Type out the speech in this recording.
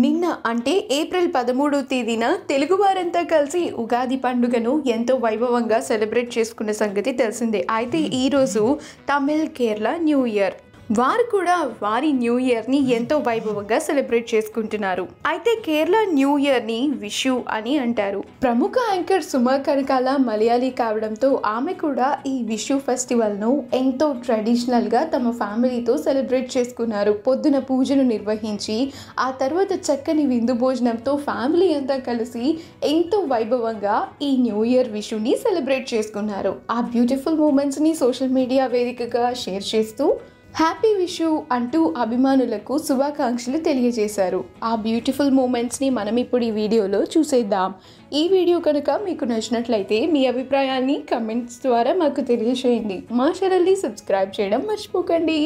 నిన్న అంటే ఏప్రిల్ 13వ తేదీన తెలుగువారంతా కలిసి ఉగాది పండుగను ఎంతో వైభవంగా సెలబ్రేట్ చేసుకున్న సంగతి తెలిసిందే. అయితే ఈరోజు తమిళ్ కేరళ న్యూ ఇయర్. వారు కూడా వారి న్యూ ఇయర్ని ఎంతో వైభవంగా సెలబ్రేట్ చేసుకుంటున్నారు. అయితే కేరళ న్యూ ఇయర్ని విషు అని అంటారు. ప్రముఖ యాంకర్ సుమ కనకాల మలయాళీ కావడంతో ఆమె కూడా ఈ విషు ఫెస్టివల్ను ఎంతో ట్రెడిషనల్గా తమ ఫ్యామిలీతో సెలబ్రేట్ చేసుకున్నారు. పొద్దున పూజను నిర్వహించి ఆ తర్వాత చక్కని విందు భోజనంతో ఫ్యామిలీ అంతా కలిసి ఎంతో వైభవంగా ఈ న్యూ ఇయర్ విషుని సెలబ్రేట్ చేసుకున్నారు. ఆ బ్యూటిఫుల్ మూమెంట్స్ని సోషల్ మీడియా వేదికగా షేర్ చేస్తూ హ్యాపీ విషు అంటూ అభిమానులకు శుభాకాంక్షలు తెలియజేశారు. ఆ బ్యూటిఫుల్ మూమెంట్స్ని మనం ఇప్పుడు ఈ వీడియోలో చూసేద్దాం. ఈ వీడియో కనుక మీకు నచ్చినట్లయితే మీ అభిప్రాయాన్ని కమెంట్స్ ద్వారా మాకు తెలియజేయండి. మా ఛానల్ని సబ్స్క్రైబ్ చేయడం మర్చిపోకండి.